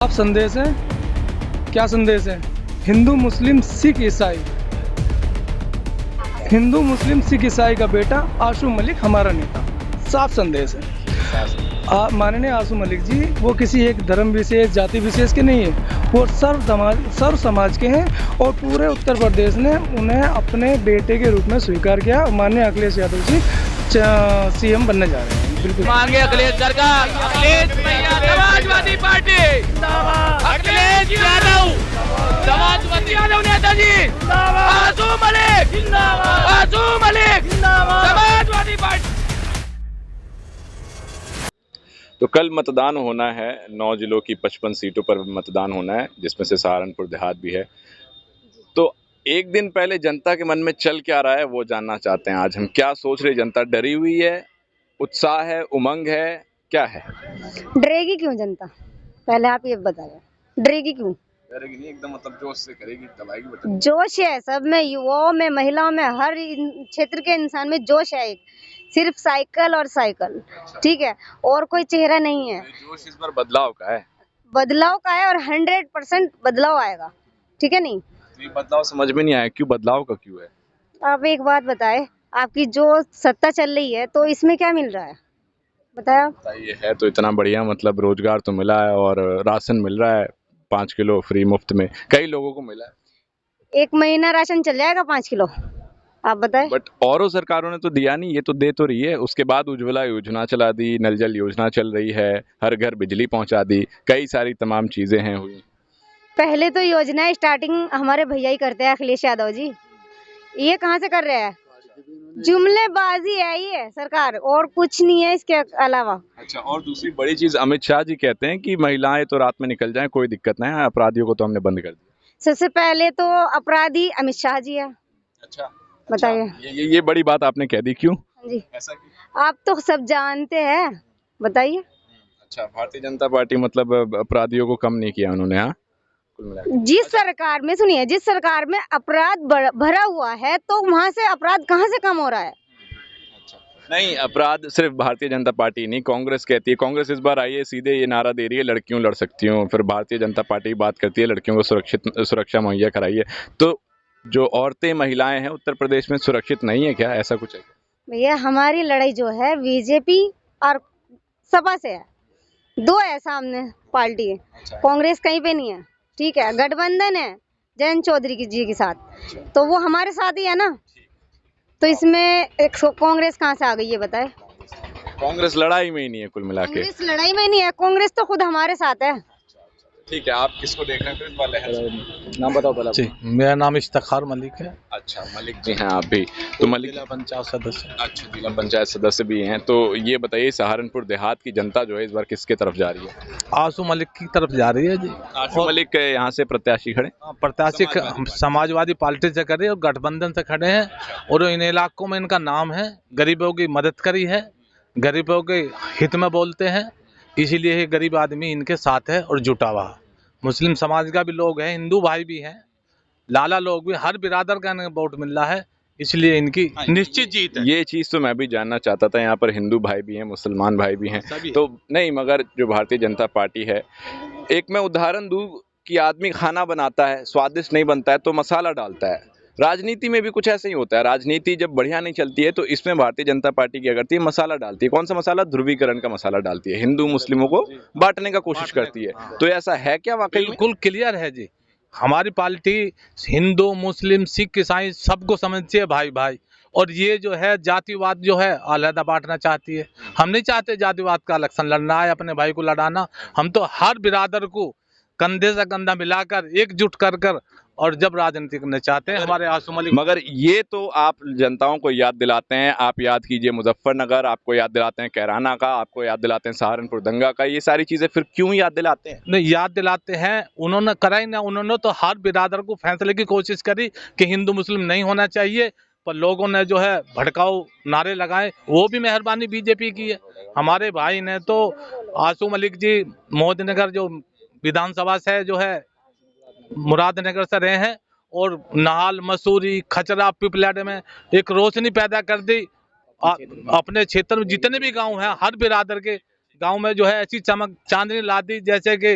आप संदेश है, क्या संदेश है? हिंदू मुस्लिम सिख ईसाई, हिंदू मुस्लिम सिख ईसाई का बेटा आशू मलिक हमारा नेता, साफ संदेश है। माननीय आशू मलिक जी वो किसी एक धर्म विशेष जाति विशेष के नहीं है, वो सर्व समाज के हैं और पूरे उत्तर प्रदेश ने उन्हें अपने बेटे के रूप में स्वीकार किया। माननीय अखिलेश यादव जी सीएम बनने जा रहे हैं। बिल्कुल मांगे अखिलेश सरकार, अखिलेश भैया समाजवादी पार्टी, अखिलेश यादव समाजवादी यादव नेताजी, आशू मलिक, आशू मलिक समाजवादी पार्टी। तो कल मतदान होना है, 9 जिलों की 55 सीटों पर मतदान होना है, जिसमें से सहारनपुर देहात भी है। तो एक दिन पहले जनता के मन में चल क्या रहा है वो जानना चाहते हैं। आज हम क्या सोच रहे, जनता डरी हुई है, उत्साह है, उमंग है, क्या है? डरेगी क्यों जनता? पहले आप ये बताइए, डरेगी क्यों? डरेगी नहीं, एकदम मतलब जोश से करेगी, दबाएगी बटन। जोश है सब में, युवाओं में, महिलाओं में, हर क्षेत्र के इंसान में जोश है। एक सिर्फ साइकिल और साइकिल, ठीक है, और कोई चेहरा नहीं है। जोश इस बार बदलाव का है, बदलाव का है और 100% बदलाव आएगा, ठीक है नहीं? तो ये बदलाव समझ में नहीं आया, क्यों बदलाव का क्यों है? आप एक बात बताए, आपकी जो सत्ता चल रही है तो इसमें क्या मिल रहा है बताया? ये है तो इतना बढ़िया, मतलब रोजगार तो मिला है और राशन मिल रहा है 5 किलो फ्री मुफ्त में, कई लोगों को मिला है। 1 महीना राशन चल जाएगा 5 किलो, आप बताएं? बट औरों सरकारों ने तो दिया नहीं, ये तो दे तो रही है। उसके बाद उज्ज्वला योजना चला दी, नल जल योजना चल रही है, हर घर बिजली पहुंचा दी, कई सारी तमाम चीजें हैं हुई। पहले तो योजना स्टार्टिंग हमारे भैया ही करते हैं, अखिलेश यादव जी। ये कहाँ से कर रहे हैं? जुमलेबाजी है ये सरकार, और कुछ नहीं है इसके अलावा। अच्छा, और दूसरी बड़ी चीज, अमित शाह जी कहते हैं कि महिलाएं तो रात में निकल जाएं, कोई दिक्कत नहीं है, अपराधियों को तो हमने बंद कर दिया। सबसे पहले तो अपराधी अमित शाह जी है। अच्छा, बताइए। ये बड़ी बात आपने कह दी, क्यों जी, ऐसा क्यों? आप तो सब जानते हैं, बताइए। अच्छा, भारतीय जनता पार्टी मतलब अपराधियों को कम नहीं किया उन्होंने, हाँ? जिस सरकार में, सुनिए, जिस सरकार में अपराध भरा हुआ है तो वहाँ से अपराध कहाँ से कम हो रहा है? नहीं, अपराध सिर्फ भारतीय जनता पार्टी नहीं, कांग्रेस कहती है। कांग्रेस इस बार आई है, सीधे ये नारा दे रही है लड़कियों लड़ सकती हूँ, फिर भारतीय जनता पार्टी बात करती है लड़कियों को सुरक्षा मुहैया कराइए। तो जो औरतें महिलाएं हैं उत्तर प्रदेश में सुरक्षित नहीं है क्या, ऐसा कुछ है? भैया हमारी लड़ाई जो है बीजेपी और सपा से है, दो है सामने पार्टी है। कांग्रेस कहीं पे नहीं है, ठीक है, गठबंधन है जयंत चौधरी जी के साथ, तो वो हमारे साथ ही है ना। तो इसमें एक कांग्रेस कहाँ से आ गई ये बताए? कांग्रेस लड़ाई में ही नहीं है कुल मिला के। कांग्रेस लड़ाई में नहीं है, कांग्रेस तो खुद हमारे साथ है। ठीक है, आप किसको देख रहे हैं फिर इस बार लहर? नाम बताओ पहले जी, मेरा नाम इफ्तिखार मलिक है। अच्छा, मलिक जी हैं आप भी? तो मलिक जिला पंचायत सदस्य। अच्छा, जिला पंचायत सदस्य भी हैं। तो ये बताइए, सहारनपुर देहात की जनता जो है इस बार किसके तरफ जा रही है? आशू मलिक की तरफ जा रही है जी। आशू मलिक यहाँ से प्रत्याशी खड़े? प्रत्याशी समाजवादी पार्टी से खड़े और गठबंधन से खड़े हैं, और इन इलाकों में इनका नाम है, गरीबों की मदद करी है, गरीबों के हित में बोलते हैं, इसीलिए ये गरीब आदमी इनके साथ है और जुटा हुआ। मुस्लिम समाज का भी लोग हैं, हिंदू भाई भी हैं, लाला लोग भी, हर बिरादर का इन्हें वोट मिल रहा है, इसलिए इनकी निश्चित जीत है। ये चीज़ तो मैं भी जानना चाहता था, यहाँ पर हिंदू भाई भी हैं, मुसलमान भाई भी हैं, तो नहीं, मगर जो भारतीय जनता पार्टी है, एक मैं उदाहरण दूं कि आदमी खाना बनाता है, स्वादिष्ट नहीं बनता है तो मसाला डालता है। राजनीति में भी कुछ ऐसे ही होता है, राजनीति जब बढ़िया नहीं चलती है तो इसमें भारतीय जनता पार्टी क्या करती है, मसाला डालती है। कौन सा मसाला? ध्रुवीकरण का मसाला डालती है, हिंदू मुस्लिमों को बांटने का कोशिश करती है। तो ऐसा है क्या वाकई में? बिल्कुल क्लियर है जी, हमारी पार्टी हिंदू मुस्लिम सिख ईसाई सबको समझती है भाई भाई, और ये जो है जातिवाद जो है अलहदा बांटना चाहती है। हम नहीं चाहते जातिवाद का इलेक्शन लड़ना है, अपने भाई को लड़ाना। हम तो हर बिरादर को कंधे से कंधा मिलाकर एकजुट कर कर और जब राजनीति करना चाहते हैं हमारे आशू मलिक। मगर ये तो आप जनताओं को याद दिलाते हैं, आप याद कीजिए मुजफ्फरनगर, आपको याद दिलाते हैं कैराना का, आपको याद दिलाते हैं सहारनपुर दंगा का, ये सारी चीजें फिर क्यों याद दिलाते हैं? नहीं, याद दिलाते हैं, उन्होंने करा ही ना, उन्होंने तो हर बिरादर को फैसले की कोशिश करी कि हिंदू मुस्लिम नहीं होना चाहिए, पर लोगों ने जो है भड़काऊ नारे लगाए, वो भी मेहरबानी बीजेपी की है। हमारे भाई ने तो आशू मलिक जी मोदीनगर जो विधानसभा से जो है मुरादनगर से रहे हैं, और नाल, मसूरी, खचरा, पिपलाडे में एक रोशनी पैदा कर दी। अपने क्षेत्र में जितने भी गांव हैं, हर बिरादर के गांव में जो है ऐसी चमक चांदनी ला दी, जैसे कि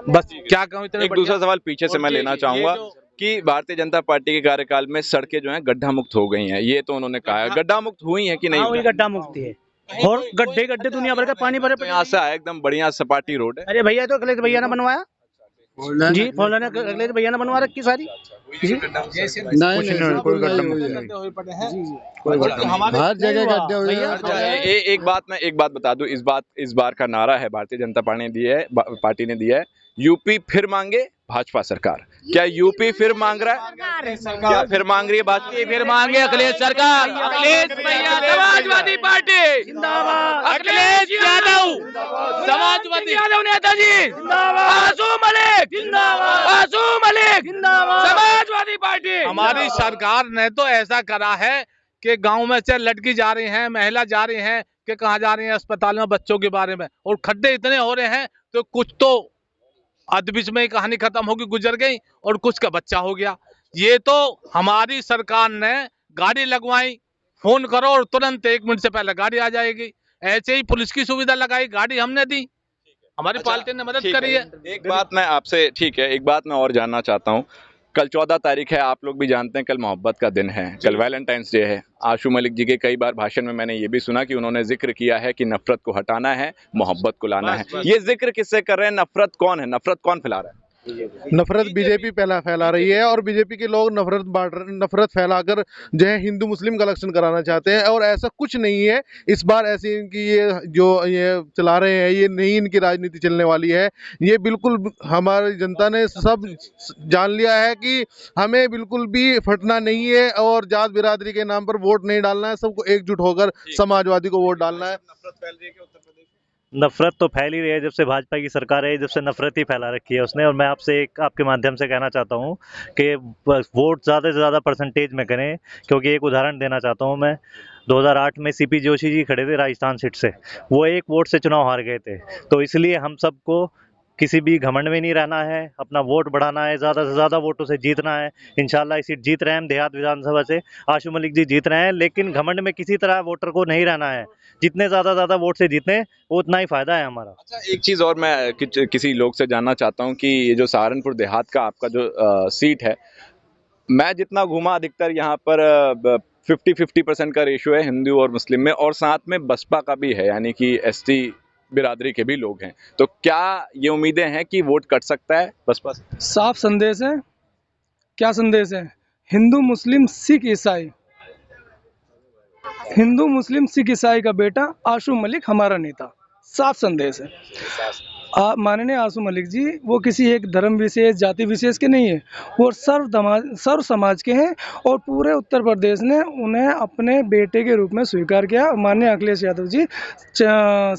बस क्या कहूँ, इतने एक दूसरा बढ़िया- सवाल पीछे से और मैं ये- लेना ये चाहूंगा जो- कि भारतीय जनता पार्टी के कार्यकाल में सड़कें जो हैं गड्ढा मुक्त हो गई हैं, ये तो उन्होंने कहा है। गड्ढा मुक्त हुई हैं कि नहीं हाँ हुई? वही गड्ढा मुक्ति है और गड्ढे गड्ढे दुनिया भर का पानी भरे तो यहाँ से आया एकदम बढ़िया सपाटी रोड है। अरे भैया तो अखिलेश भैया ने बनवाया जी, फोर लाइन अखिलेश भैया ने बनवा रखी सारी जी। हर जगह गड्ढे हुए हैं। अच्छा, एक बात बता दूं, इस बार का नारा है भारतीय जनता पार्टी ने दिया है, यूपी फिर मांगे भाजपा सरकार। क्या यूपी फिर मांग रहा है? क्या फिर मांग रही है भाजपा? फिर मांगे अखिलेश सरकार, अखिलेश भैया समाजवादी पार्टी जिंदाबाद, अखिलेश यादव समाजवादी यादव नेताजी जिंदाबाद, आसू मलिक जिंदाबाद, आसू मलिक जिंदाबाद, समाजवादी पार्टी। हमारी सरकार ने तो ऐसा करा है कि गांव में से लड़की जा रही हैं, महिला जा रही हैं कि कहाँ जा रही हैं, अस्पताल में बच्चों के बारे में, और खड्डे इतने हो रहे हैं तो कुछ तो आधे बीच में ही कहानी खत्म होगी, गुजर गई, और कुछ का बच्चा हो गया। ये तो हमारी सरकार ने गाड़ी लगवाई, फोन करो और तुरंत 1 मिनट से पहले गाड़ी आ जाएगी। ऐसे ही पुलिस की सुविधा लगाई, गाड़ी हमने दी, हमारी पार्टी ने मदद करी है। एक बात मैं आपसे, ठीक है, एक बात मैं और जानना चाहता हूँ। कल 14 तारीख है, आप लोग भी जानते हैं, कल मोहब्बत का दिन है, कल वैलेंटाइंस डे है। आशू मलिक जी के कई बार भाषण में मैंने ये भी सुना कि उन्होंने जिक्र किया है कि नफरत को हटाना है, मोहब्बत को लाना है। ये जिक्र किससे कर रहे हैं? नफरत कौन है? नफरत कौन फैला रहा है? नफरत बीजेपी फैला रही है, और बीजेपी के लोग नफरत फैलाकर जो है हिंदू मुस्लिम का इलेक्शन कराना चाहते हैं, और ऐसा कुछ नहीं है। इस बार ऐसी इनकी ये चला रहे हैं, ये नहीं इनकी राजनीति चलने वाली है। ये बिल्कुल हमारी जनता ने सब जान लिया है कि हमें बिल्कुल भी फटना नहीं है, और जात बिरादरी के नाम पर वोट नहीं डालना है, सबको एकजुट होकर समाजवादी को वोट डालना है। नफरत फैल रही है कि उत्तर प्रदेश में? नफरत तो फैल ही रही है, जब से भाजपा की सरकार है, जब से नफरत ही फैला रखी है उसने। और मैं आपसे आपके माध्यम से कहना चाहता हूँ कि वोट ज़्यादा से ज़्यादा परसेंटेज में करें, क्योंकि एक उदाहरण देना चाहता हूँ मैं। 2008 में सीपी जोशी जी खड़े थे राजस्थान सीट से, वो 1 वोट से चुनाव हार गए थे। तो इसलिए हम सबको किसी भी घमंड में नहीं रहना है, अपना वोट बढ़ाना है, ज़्यादा से ज़्यादा वोटों से जीतना है। इंशाल्लाह इस सीट जीत रहे हैं हम, देहात विधानसभा से आशू मलिक जी जीत रहे हैं, लेकिन घमंड में किसी तरह वोटर को नहीं रहना है। जितने ज़्यादा वोट से जीतने, उतना ही फ़ायदा है हमारा। अच्छा, एक चीज़ और मैं किसी लोग से जानना चाहता हूँ कि ये जो सहारनपुर देहात का आपका जो सीट है, मैं जितना घूमा अधिकतर यहाँ पर 50-50% का रेशियो है हिंदू और मुस्लिम में, और साथ में बसपा का भी है, यानी कि एसटी बिरादरी के भी लोग हैं। तो क्या ये उम्मीदें हैं कि वोट कट सकता है बसपा से? साफ संदेश है। क्या संदेश है? हिंदू मुस्लिम सिख ईसाई, हिंदू मुस्लिम सिख ईसाई का बेटा आशू मलिक हमारा नेता। साफ संदेश है। माननीय आशू मलिक जी वो किसी एक धर्म विशेष, जाति विशेष के नहीं है, वो सर्व समाज के हैं, और पूरे उत्तर प्रदेश ने उन्हें अपने बेटे के रूप में स्वीकार किया। माननीय अखिलेश यादव जी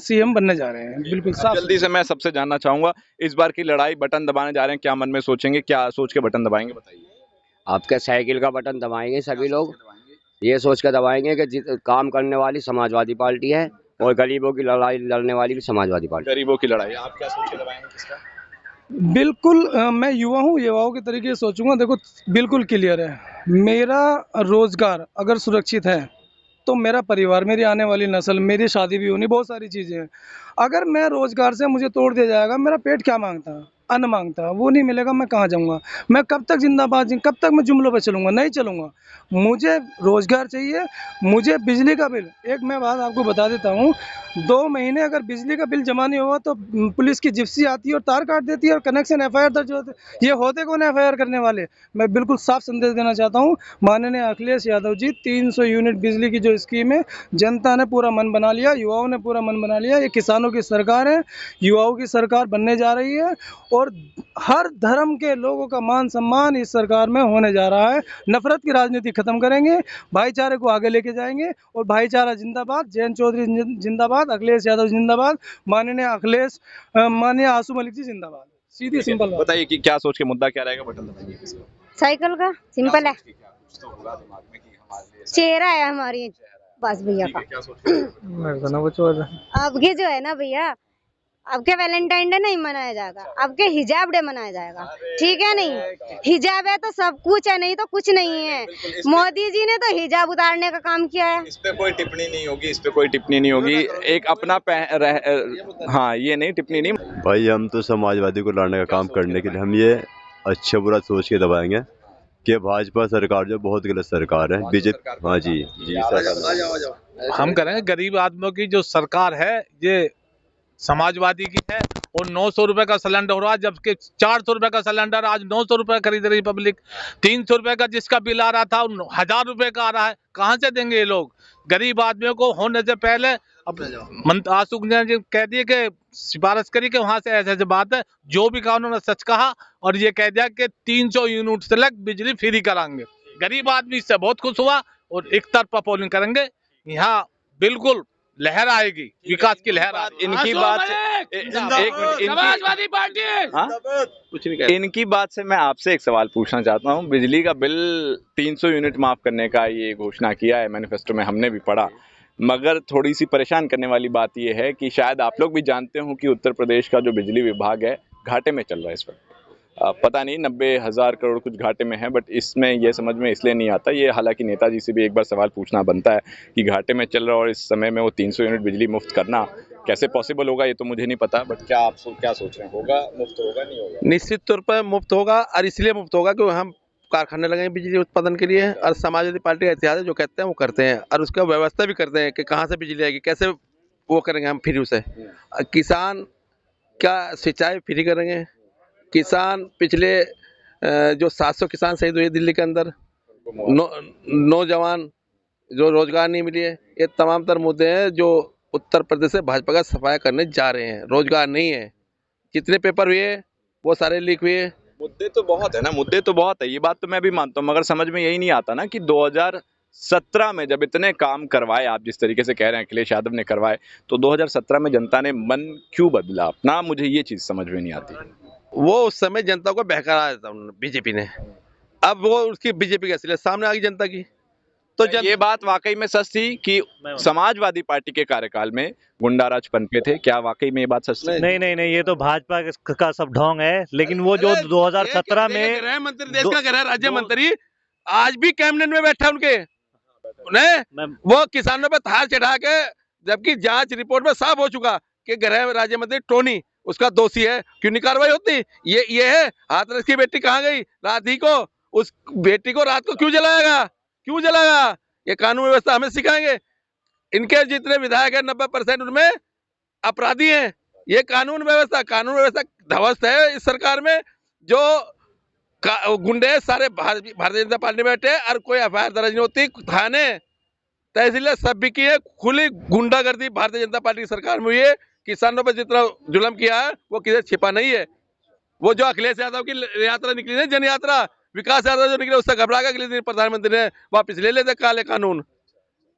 सीएम बनने जा रहे हैं। बिल्कुल साफ। जल्दी से मैं सबसे जानना चाहूँगा, इस बार की लड़ाई बटन दबाने जा रहे हैं, क्या मन में सोचेंगे, क्या सोच के बटन दबाएंगे, बताइए। आपके साइकिल का बटन दबाएंगे सभी लोग, ये सोच कर दबाएंगे कि काम करने वाली समाजवादी पार्टी है, और गरीबों की लड़ाई लड़ने वाली भी समाजवादी पार्टी। गरीबों की लड़ाई आप क्या सोच के दबाएंगे, किसका? बिल्कुल मैं युवा हूँ, युवाओं के तरीके से सोचूंगा। देखो बिल्कुल क्लियर है, मेरा रोजगार अगर सुरक्षित है तो मेरा परिवार, मेरी आने वाली नस्ल, मेरी शादी भी होनी, बहुत सारी चीज़ें हैं। अगर मैं रोजगार से मुझे तोड़ दिया जाएगा, मेरा पेट क्या मांगता है? अन्न मांगता है, वो नहीं मिलेगा, मैं कहाँ जाऊँगा? मैं कब तक जिंदाबाद, कब तक मैं जुमलों पर चलूँगा? नहीं चलूँगा। मुझे रोजगार चाहिए, मुझे बिजली का बिल, एक मैं बात आपको बता देता हूँ, 2 महीने अगर बिजली का बिल जमा नहीं हुआ तो पुलिस की जिप्सी आती है और तार काट देती है, और कनेक्शन एफआईआर दर्ज होते। ये होते कौन एफआईआर करने वाले? मैं बिल्कुल साफ संदेश देना चाहता हूँ, माननीय अखिलेश यादव जी 300 यूनिट बिजली की जो स्कीम है, जनता ने पूरा मन बना लिया, युवाओं ने पूरा मन बना लिया। ये किसानों की सरकार है, युवाओं की सरकार बनने जा रही है, और हर धर्म के लोगों का मान सम्मान इस सरकार में होने जा रहा है। नफरत की राजनीति खत्म करेंगे, भाईचारे को आगे लेके जाएंगे, और भाईचारा जिंदाबाद, जयंत चौधरी जिंदाबाद, अखिलेश यादव जिंदाबाद, माननीय आशू मलिक जी जिंदाबाद। सीधी सिंपल बात। बताइए कि क्या सोच के मुद्दा क्या रहेगा, बटन दबाएंगे किसका? साइकिल का सिंपल है, कुछ तो होगा दिमाग में कि हमारे लिए चेहरा है हमारी बस भैया का। क्या सोच के? अब ये जो है ना भैया, अब के वैलेंटाइन डे नहीं मनाया जाएगा, अब के हिजाब डे मनाया जाएगा, ठीक है। नहीं हिजाब है तो सब कुछ है, नहीं तो कुछ नहीं है। मोदी जी ने तो हिजाब उतारने का काम किया है। इस पे कोई टिप्पणी नहीं होगी, इस पे कोई टिप्पणी नहीं होगी। एक अपना हाँ, ये नहीं टिप्पणी नहीं। भाई हम तो समाजवादी को लाने का काम करने के लिए हम ये अच्छा बुरा सोच के दबाएंगे कि भाजपा सरकार जो बहुत गलत सरकार है। बीजेपी, हाँ जी सर, हम करेंगे गरीब आदमियों की जो सरकार है ये समाजवादी की है, और 900 रुपए का सिलेंडर हो रहा है, जबकि 400 रुपए का सिलेंडर आज 900 रुपए खरीद रही पब्लिक। 300 रुपए का जिसका बिल आ रहा था 1000 रुपए का आ रहा है। कहाँ से देंगे ये लोग? गरीब आदमियों को होने से पहले अब आशुक ने जी कह दिए कि सिफारिश करी कि वहां से ऐसे बात है, जो भी कहा उन्होंने सच कहा, और ये कह दिया कि 300 यूनिट से लग बिजली फ्री कराएंगे। गरीब आदमी इससे बहुत खुश हुआ, और एक तरफा पोलिंग करेंगे। यहाँ बिल्कुल लहर आएगी, विकास की लहर आएगी। इनकी बात समाजवादी पार्टी। कुछ नहीं कह, इनकी बात से मैं आपसे एक सवाल पूछना चाहता हूँ। बिजली का बिल 300 यूनिट माफ करने का ये घोषणा किया है मैनिफेस्टो में, हमने भी पढ़ा, मगर थोड़ी सी परेशान करने वाली बात ये है कि शायद आप लोग भी जानते हो कि उत्तर प्रदेश का जो बिजली विभाग है घाटे में चल रहा है इस वक्त। पता नहीं 90,000 करोड़ कुछ घाटे में है, बट इसमें ये समझ में इसलिए नहीं आता। ये हालांकि नेताजी से भी एक बार सवाल पूछना बनता है कि घाटे में चल रहा और इस समय में वो 300 यूनिट बिजली मुफ्त करना कैसे पॉसिबल होगा, ये तो मुझे नहीं पता। बट क्या आप क्या सोच रहे हैं, होगा मुफ्त, होगा नहीं होगा? निश्चित तौर पर मुफ्त होगा, और इसलिए मुफ्त होगा कि हम कारखाने लगाएंगे बिजली उत्पादन के लिए, और समाजवादी पार्टी का इतिहास है, जो कहते हैं वो करते हैं, और उसका व्यवस्था भी करते हैं कि कहाँ से बिजली आएगी, कैसे वो करेंगे हम फ्री उसे। किसान का सिंचाई फ्री करेंगे। किसान पिछले जो 700 किसान शहीद हुए दिल्ली के अंदर, नौजवान जो रोजगार नहीं मिली है, ये तमाम तर मुद्दे हैं जो उत्तर प्रदेश से भाजपा का सफाया करने जा रहे हैं। रोजगार नहीं है, जितने पेपर हुए वो सारे लीक हुए। मुद्दे तो बहुत है ना, मुद्दे तो बहुत है, ये बात तो मैं भी मानता हूँ, मगर समझ में यही नहीं आता ना कि 2017 में जब इतने काम करवाए, आप जिस तरीके से कह रहे हैं अखिलेश यादव ने करवाए, तो 2017 में जनता ने मन क्यों बदला अपना, मुझे ये चीज़ समझ में नहीं आती। वो उस समय जनता को बहकाया था बीजेपी ने, अब वो उसकी बीजेपी की असलियत सामने आ गई जनता की। तो जब ये बात वाकई में सच थी कि समाजवादी पार्टी के कार्यकाल में गुंडाराज पनपे थे, क्या वाकई में ये बात सच थी? नहीं, ये तो भाजपा का सब ढोंग है। लेकिन वो जो 2017 में गृह मंत्री, देश का गृह राज्य मंत्री आज भी कैबिनेट में बैठा उनके, वो किसानों पे थार चढ़ा के, जबकि जांच रिपोर्ट में साफ हो चुका कि गृह राज्य मंत्री टोनी उसका दोषी है, क्यों नहीं कार्रवाई होती? ये है हाथरस की बेटी कहाँ गई रात ही को, उस बेटी को रात को क्यों जलाएगा? ये कानून व्यवस्था हमें सिखाएंगे। इनके जितने विधायक है 90% उनमें अपराधी हैं। ये कानून व्यवस्था ध्वस्त है इस सरकार में। जो गुंडे सारे भारतीय जनता पार्टी में बैठे हैं, और कोई एफआईआर दर्ज नहीं होती, थाने तहसीलें सब भी की है। खुली गुंडागर्दी भारतीय जनता पार्टी की सरकार में हुई है। किसानों पर जितना जुल्म किया है वो किसी छिपा नहीं है। वो जो अखिलेश यादव की यात्रा निकली है, जन यात्रा, विकास यात्रा जो निकले, उससे घबरा के अगले दिन प्रधानमंत्री ने वापस ले लेते काले कानून।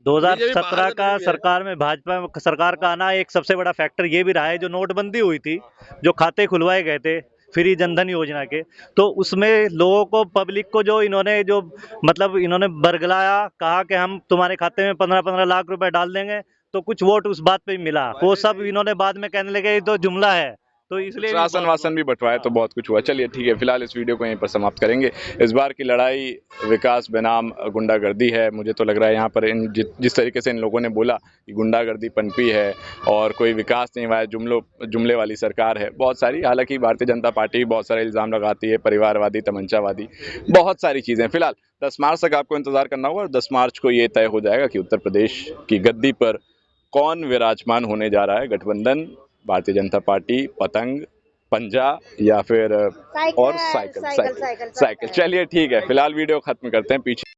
2017 का सरकार में भाजपा सरकार का आना एक सबसे बड़ा फैक्टर ये भी रहा है, जो नोटबंदी हुई थी, जो खाते खुलवाए गए थे फ्री जनधन योजना के, तो उसमें लोगों को, पब्लिक को जो इन्होंने बरगलाया, कहा कि हम तुम्हारे खाते में 15-15 लाख रुपए डाल देंगे, तो कुछ वोट उस बात पे ही मिला। वो सब इन्होंने बाद में कहने लगे ये तो जुमला है, तो इसलिए राशन वासन भी बटवाए, तो बहुत कुछ हुआ। चलिए ठीक है, फिलहाल इस वीडियो को यहीं पर समाप्त करेंगे। इस बार की लड़ाई विकास बनाम गुंडागर्दी है। मुझे तो लग रहा है यहाँ पर जिस तरीके से इन लोगों ने बोला कि गुंडागर्दी पनपी है और कोई विकास नहीं हुआ है, जुमले वाली सरकार है बहुत सारी। हालांकि भारतीय जनता पार्टी भी बहुत सारे इल्ज़ाम लगाती है, परिवारवादी, तमंचावादी, बहुत सारी चीज़ें। फिलहाल 10 मार्च तक आपको इंतजार करना होगा, और 10 मार्च को ये तय हो जाएगा कि उत्तर प्रदेश की गद्दी पर कौन विराजमान होने जा रहा है। गठबंधन, भारतीय जनता पार्टी, पतंग, पंजा, या फिर और साइकिल। चलिए ठीक है, फिलहाल वीडियो खत्म करते हैं। पीछे